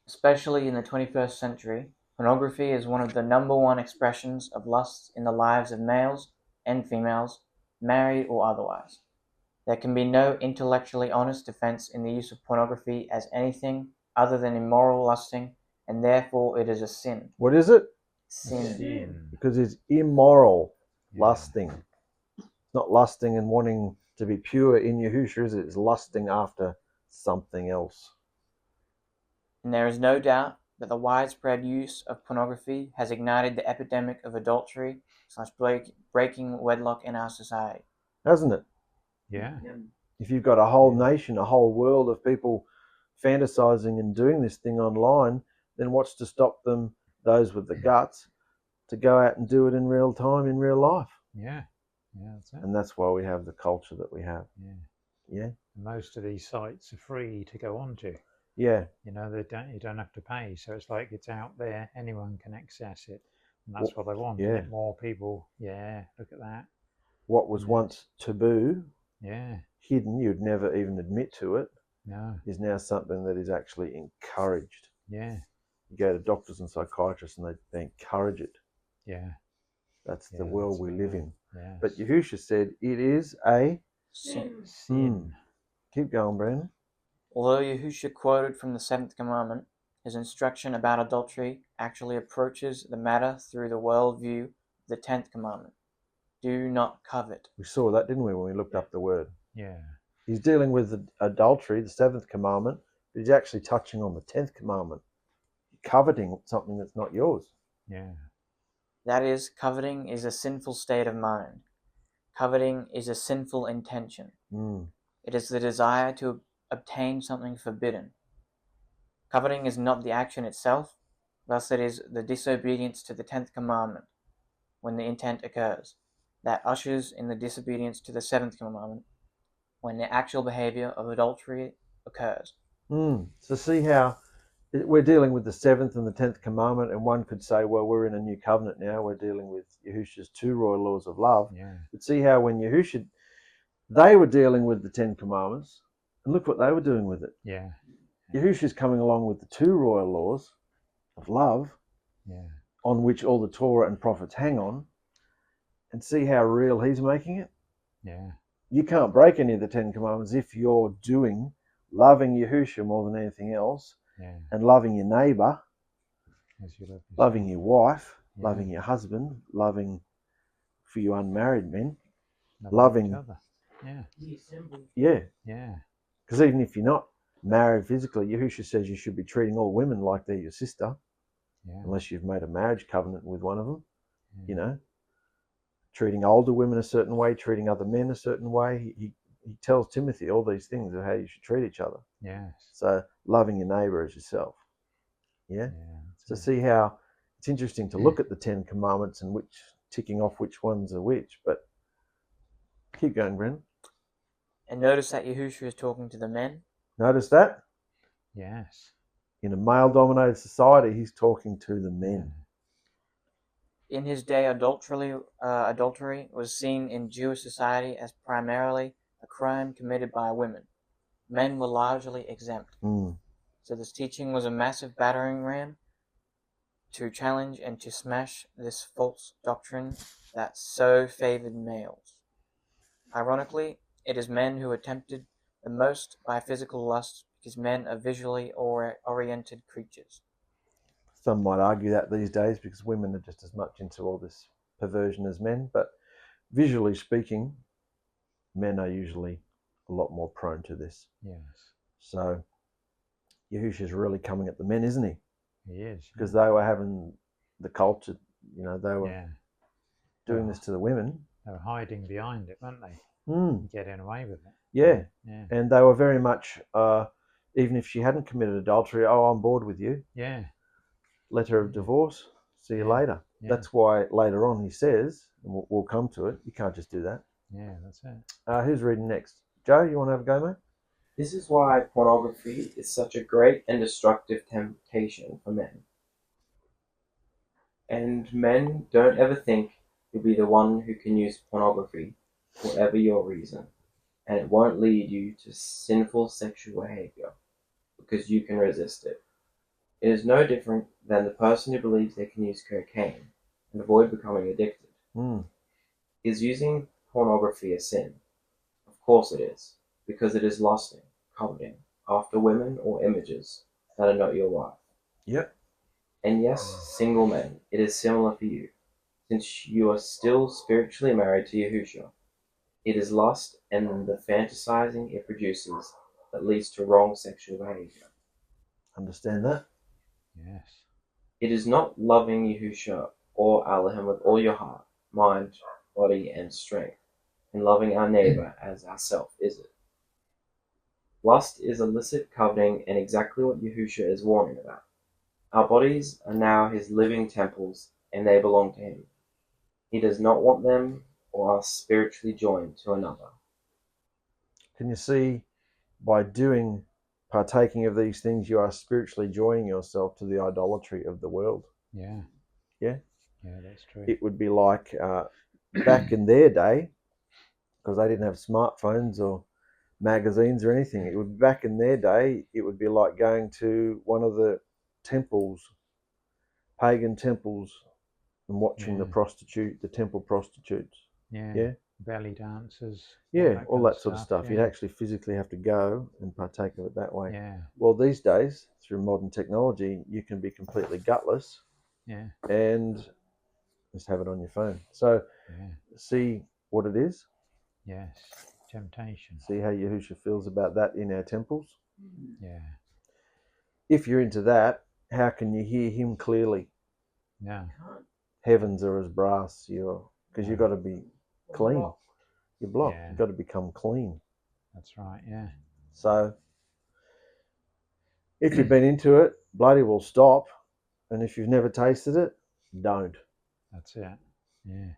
Especially in the 21st century, pornography is one of the #1 expressions of lust in the lives of males and females, married or otherwise. There can be no intellectually honest defense in the use of pornography as anything other than immoral lusting, and therefore it is a sin. What is it? Sin. Because it's immoral lusting. Not lusting and wanting to be pure in Yahusha, is it? It's lusting after something else. And there is no doubt that the widespread use of pornography has ignited the epidemic of adultery / breaking wedlock in our society. Hasn't it? Yeah. If you've got a whole nation, a whole world of people fantasizing and doing this thing online, then what's to stop them, those with the guts, to go out and do it in real time, in real life? Yeah. Yeah, that's it. And that's why we have the culture that we have. Yeah. Yeah. Most of these sites are free to go onto. Yeah. You know, you don't have to pay. So it's like it's out there. Anyone can access it. And that's what they want. Yeah. Get more people. Yeah. Look at that. What was once taboo, hidden, you'd never even admit to it, is now something that is actually encouraged. Yeah. You go to doctors and psychiatrists and they encourage it. Yeah. That's the world we live in. Yes. But Yahusha said it is a sin. Keep going, Brandon. Although Yahusha quoted from the 7th commandment, his instruction about adultery actually approaches the matter through the worldview of the 10th commandment. Do not covet. We saw that, didn't we, when we looked up the word? Yeah. He's dealing with the adultery, the 7th commandment, but he's actually touching on the 10th commandment. Coveting something that's not yours. Yeah. That is, coveting is a sinful state of mind. Coveting is a sinful intention. It is the desire to obtain something forbidden. Coveting is not the action itself, thus it is the disobedience to the 10th commandment, when the intent occurs, that ushers in the disobedience to the 7th commandment, when the actual behavior of adultery occurs. So see how we're dealing with the 7th and the 10th commandment, and one could say, well, we're in a new covenant now, we're dealing with Yahusha's 2 royal laws of love. Yeah. But see how when Yahusha, they were dealing with the 10 commandments, and look what they were doing with it. Yeah. Yahusha's coming along with the 2 royal laws of love, on which all the Torah and prophets hang on, and see how real he's making it. Yeah. You can't break any of the 10 commandments if you're doing loving Yahusha more than anything else, and loving your neighbor, loving your wife, loving your husband, loving, for you unmarried men, loving each other. Yeah. Because even if you're not married physically, Yahusha says you should be treating all women like they're your sister, unless you've made a marriage covenant with one of them. You know, treating older women a certain way, treating other men a certain way. He tells Timothy all these things of how you should treat each other. Yes. So loving your neighbor as yourself. So see how it's interesting to look at the 10 commandments and ticking off which ones are which. But keep going, Brennan. And notice that Yahusha is talking to the men. Notice that? Yes. In a male-dominated society, he's talking to the men. In his day, adultery was seen in Jewish society as primarily a crime committed by women. Men were largely exempt. So this teaching was a massive battering ram to challenge and to smash this false doctrine that so favored males. Ironically, it is men who are tempted the most by physical lust because men are visually oriented creatures. Some might argue that these days because women are just as much into all this perversion as men, but visually speaking, men are usually a lot more prone to this. Yes. So Yahusha's really coming at the men, isn't he? He is. Because they were having the culture, they were doing this to the women. They were hiding behind it, weren't they? Getting away with it. Yeah. And they were very much, even if she hadn't committed adultery, I'm bored with you. Yeah. Letter of divorce, see you later. That's why later on he says, and we'll come to it, you can't just do that. Yeah, that's it. Who's reading next? Joe, you want to have a go, mate? This is why pornography is such a great and destructive temptation for men. And men, don't ever think you'll be the one who can use pornography, whatever your reason, and it won't lead you to sinful sexual behavior, because you can resist it. It is no different than the person who believes they can use cocaine and avoid becoming addicted. Is using pornography a sin? Of course it is, because it is lusting, coveting, after women or images that are not your wife. Yep. And yes, single men, it is similar for you, since you are still spiritually married to Yahusha. It is lust and the fantasizing it produces that leads to wrong sexual behavior. Understand that? Yes. It is not loving Yahusha or Alahim with all your heart, mind, body, and strength, and loving our neighbor as ourself, is it? Lust is illicit coveting and exactly what Yahusha is warning about. Our bodies are now his living temples, and they belong to him. He does not want them or us spiritually joined to another. Can you see, by partaking of these things, you are spiritually joining yourself to the idolatry of the world? Yeah. Yeah? Yeah, that's true. It would be like back in their day, because they didn't have smartphones or magazines or anything. It would back in their day, it would be like going to one of the temples, pagan temples, and watching the temple prostitutes. Yeah. Belly dancers. Yeah, all that sort of stuff. Yeah. You'd actually physically have to go and partake of it that way. Yeah. Well, these days, through modern technology, you can be completely gutless. Yeah. And just have it on your phone. So see what it is. Yes. Temptation. See how Yahusha feels about that in our temples. Yeah. If you're into that, how can you hear him clearly? No. Heavens are as brass. Because you've got to be clean. You're blocked. Yeah. You've got to become clean. That's right. Yeah. So if you've been into it, bloody will stop. And if you've never tasted it, don't. That's it. Yeah.